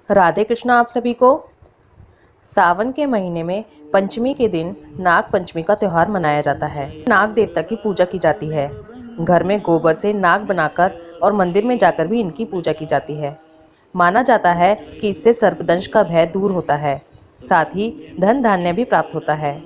राधे कृष्णा आप सभी को। सावन के महीने में पंचमी के दिन नाग पंचमी का त्यौहार मनाया जाता है। नाग देवता की पूजा की जाती है। घर में गोबर से नाग बनाकर और मंदिर में जाकर भी इनकी पूजा की जाती है। माना जाता है कि इससे सर्पदंश का भय दूर होता है, साथ ही धन धान्य भी प्राप्त होता है।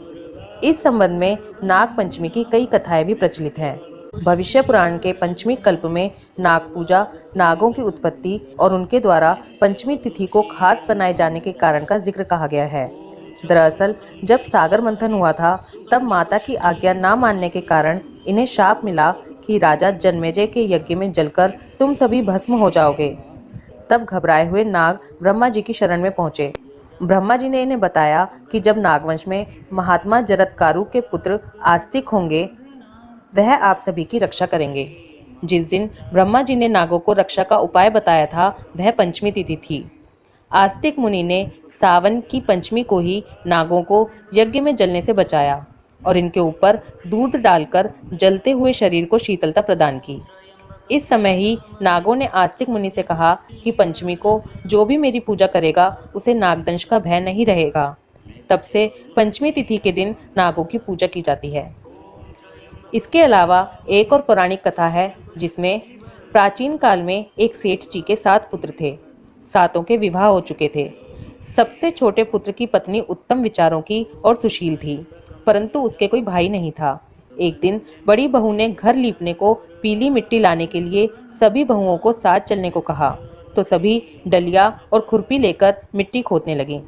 इस संबंध में नाग पंचमी की कई कथाएं भी प्रचलित हैं। भविष्य पुराण के पंचमी कल्प में नाग पूजा, नागों की उत्पत्ति और उनके द्वारा पंचमी तिथि को खास बनाए जाने के कारण का जिक्र कहा गया है। दरअसल जब सागर मंथन हुआ था, तब माता की आज्ञा ना मानने के कारण इन्हें शाप मिला कि राजा जन्मेजय के यज्ञ में जलकर तुम सभी भस्म हो जाओगे। तब घबराए हुए नाग ब्रह्मा जी की शरण में पहुंचे। ब्रह्मा जी ने इन्हें बताया कि जब नागवंश में महात्मा जरत्कारु के पुत्र आस्तिक होंगे, वह आप सभी की रक्षा करेंगे। जिस दिन ब्रह्मा जी ने नागों को रक्षा का उपाय बताया था, वह पंचमी तिथि थी। आस्तिक मुनि ने सावन की पंचमी को ही नागों को यज्ञ में जलने से बचाया और इनके ऊपर दूध डालकर जलते हुए शरीर को शीतलता प्रदान की। इस समय ही नागों ने आस्तिक मुनि से कहा कि पंचमी को जो भी मेरी पूजा करेगा उसे नागदंश का भय नहीं रहेगा। तब से पंचमी तिथि के दिन नागों की पूजा की जाती है। इसके अलावा एक और पौराणिक कथा है, जिसमें प्राचीन काल में एक सेठ जी के 7 पुत्र थे। सातों के विवाह हो चुके थे। सबसे छोटे पुत्र की पत्नी उत्तम विचारों की और सुशील थी, परंतु उसके कोई भाई नहीं था। एक दिन बड़ी बहू ने घर लीपने को पीली मिट्टी लाने के लिए सभी बहुओं को साथ चलने को कहा, तो सभी डलिया और खुरपी लेकर मिट्टी खोदने लगी।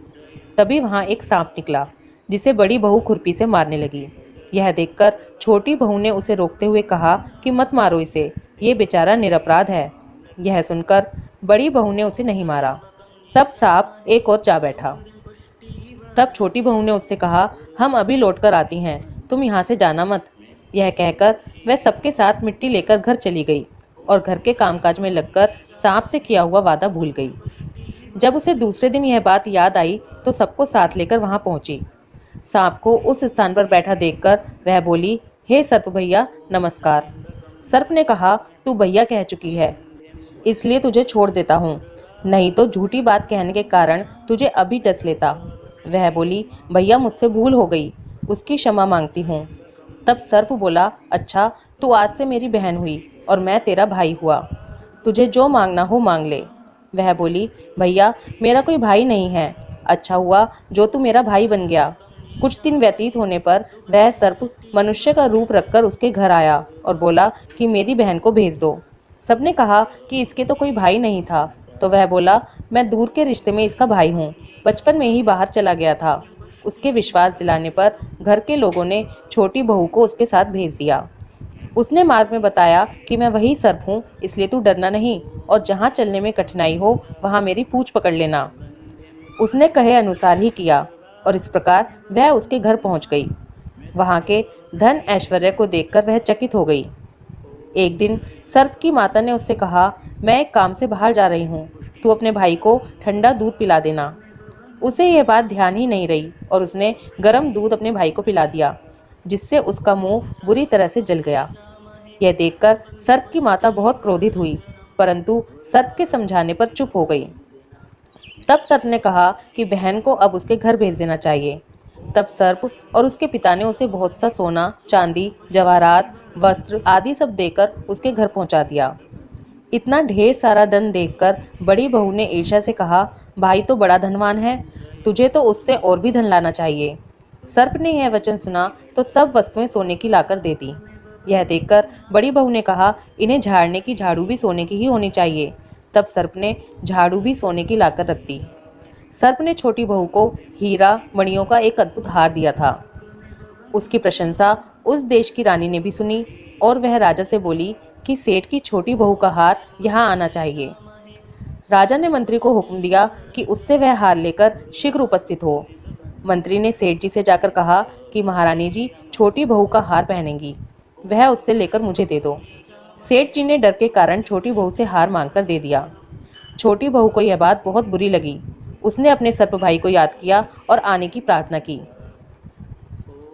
तभी वहां एक सांप निकला, जिसे बड़ी बहू खुरपी से मारने लगी। यह देखकर छोटी बहू ने उसे रोकते हुए कहा कि मत मारो इसे, ये बेचारा निरपराध है। यह सुनकर बड़ी बहू ने उसे नहीं मारा। तब सांप एक और जा बैठा। तब छोटी बहू ने उससे कहा, हम अभी लौटकर आती हैं, तुम यहाँ से जाना मत। यह कहकर वह सबके साथ मिट्टी लेकर घर चली गई और घर के कामकाज में लगकर सांप से किया हुआ वादा भूल गई। जब उसे दूसरे दिन यह बात याद आई, तो सबको साथ लेकर वहां पहुंची। सांप को उस स्थान पर बैठा देखकर वह बोली, हे सर्प भैया नमस्कार। सर्प ने कहा, तू भैया कह चुकी है, इसलिए तुझे छोड़ देता हूँ, नहीं तो झूठी बात कहने के कारण तुझे अभी डस लेता। वह बोली, भैया मुझसे भूल हो गई, उसकी क्षमा मांगती हूँ। तब सर्प बोला, अच्छा तू आज से मेरी बहन हुई और मैं तेरा भाई हुआ, तुझे जो मांगना हो मांग ले। वह बोली, भैया मेरा कोई भाई नहीं है, अच्छा हुआ जो तू मेरा भाई बन गया। कुछ दिन व्यतीत होने पर वह सर्प मनुष्य का रूप रखकर उसके घर आया और बोला कि मेरी बहन को भेज दो। सबने कहा कि इसके तो कोई भाई नहीं था, तो वह बोला, मैं दूर के रिश्ते में इसका भाई हूँ, बचपन में ही बाहर चला गया था। उसके विश्वास दिलाने पर घर के लोगों ने छोटी बहू को उसके साथ भेज दिया। उसने मार्ग में बताया कि मैं वही सर्प हूँ, इसलिए तू डरना नहीं और जहाँ चलने में कठिनाई हो वहाँ मेरी पूँछ पकड़ लेना। उसने कहे अनुसार ही किया और इस प्रकार वह उसके घर पहुंच गई। वहां के धन ऐश्वर्य को देखकर वह चकित हो गई। एक दिन सर्प की माता ने उससे कहा, मैं एक काम से बाहर जा रही हूँ, तू अपने भाई को ठंडा दूध पिला देना। उसे यह बात ध्यान ही नहीं रही और उसने गर्म दूध अपने भाई को पिला दिया, जिससे उसका मुंह बुरी तरह से जल गया। यह देखकर सर्प की माता बहुत क्रोधित हुई, परंतु सर्प के समझाने पर चुप हो गई। तब सर्प ने कहा कि बहन को अब उसके घर भेज देना चाहिए। तब सर्प और उसके पिता ने उसे बहुत सा सोना, चांदी, जवाहरात, वस्त्र आदि सब देकर उसके घर पहुंचा दिया। इतना ढेर सारा धन देखकर बड़ी बहू ने ईर्ष्या से कहा, भाई तो बड़ा धनवान है, तुझे तो उससे और भी धन लाना चाहिए। सर्प ने यह वचन सुना तो सब वस्तुएं सोने की लाकर दे दी। यह देखकर बड़ी बहू ने कहा, इन्हें झाड़ने की झाड़ू भी सोने की ही होनी चाहिए। तब सर्प ने झाड़ू भी सोने की लाकर रख दी। सर्प ने छोटी बहू को हीरा मणियों का एक अद्भुत हार दिया था। उसकी प्रशंसा उस देश की रानी ने भी सुनी और वह राजा से बोली कि सेठ की छोटी बहू का हार यहाँ आना चाहिए। राजा ने मंत्री को हुक्म दिया कि उससे वह हार लेकर शीघ्र उपस्थित हो। मंत्री ने सेठ जी से जाकर कहा कि महारानी जी छोटी बहू का हार पहनेंगी, वह उससे लेकर मुझे दे दो। सेठ जी ने डर के कारण छोटी बहू से हार मांगकर दे दिया। छोटी बहू को यह बात बहुत बुरी लगी। उसने अपने सर्प भाई को याद किया और आने की प्रार्थना की।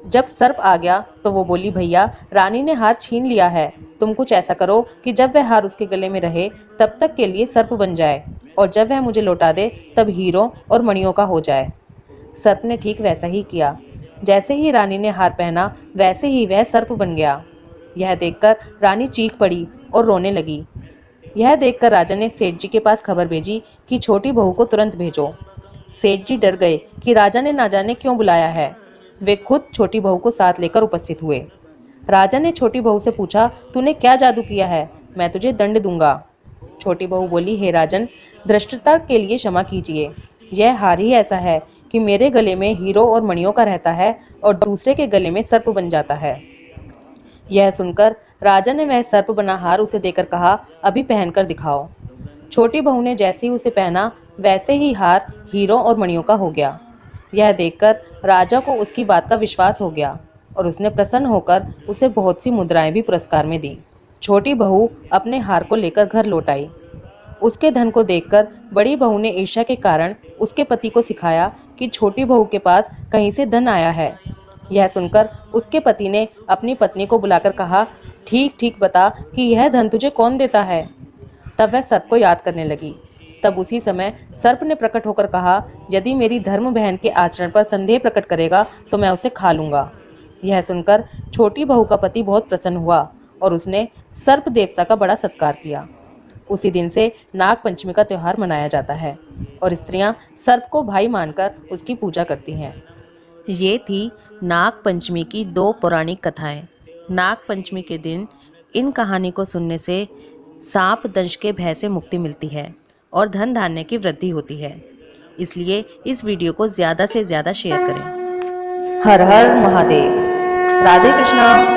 जब सर्प आ गया तो वो बोली, भैया रानी ने हार छीन लिया है, तुम कुछ ऐसा करो कि जब वह हार उसके गले में रहे तब तक के लिए सर्प बन जाए, और जब वह मुझे लौटा दे तब हीरों और मणियों का हो जाए। सर्प ने ठीक वैसा ही किया। जैसे ही रानी ने हार पहना वैसे ही वह सर्प बन गया। यह देखकर रानी चीख पड़ी और रोने लगी। यह देखकर राजा ने सेठ जी के पास खबर भेजी कि छोटी बहू को तुरंत भेजो। सेठ जी डर गए कि राजा ने ना जाने क्यों बुलाया है। वे खुद छोटी बहू को साथ लेकर उपस्थित हुए। राजा ने छोटी बहू से पूछा, तूने क्या जादू किया है? मैं तुझे दंड दूंगा। छोटी बहू बोली, हे राजन, धृष्टता के लिए क्षमा कीजिए। यह हार ही ऐसा है कि मेरे गले में हीरो और मणियों का रहता है और दूसरे के गले में सर्प बन जाता है। यह सुनकर राजा ने वह सर्प बना हार उसे देकर कहा, अभी पहनकर दिखाओ। छोटी बहू ने जैसे ही उसे पहना वैसे ही हार हीरों और मणियों का हो गया। यह देखकर राजा को उसकी बात का विश्वास हो गया और उसने प्रसन्न होकर उसे बहुत सी मुद्राएं भी पुरस्कार में दी। छोटी बहू अपने हार को लेकर घर लौट आई। उसके धन को देखकर बड़ी बहू ने ईर्ष्या के कारण उसके पति को सिखाया कि छोटी बहू के पास कहीं से धन आया है। यह सुनकर उसके पति ने अपनी पत्नी को बुलाकर कहा, ठीक ठीक बता कि यह धन तुझे कौन देता है। तब वह सर्प को याद करने लगी। तब उसी समय सर्प ने प्रकट होकर कहा, यदि मेरी धर्म बहन के आचरण पर संदेह प्रकट करेगा तो मैं उसे खा लूँगा। यह सुनकर छोटी बहू का पति बहुत प्रसन्न हुआ और उसने सर्प देवता का बड़ा सत्कार किया। उसी दिन से नाग पंचमी का त्यौहार मनाया जाता है और स्त्रियां सर्प को भाई मानकर उसकी पूजा करती हैं। ये थी नाग पंचमी की 2 पौराणिक कथाएं। नाग पंचमी के दिन इन कहानी को सुनने से सांप दंश के भय से मुक्ति मिलती है और धन धान्य की वृद्धि होती है। इसलिए इस वीडियो को ज़्यादा से ज़्यादा शेयर करें। हर हर महादेव। राधे कृष्णा।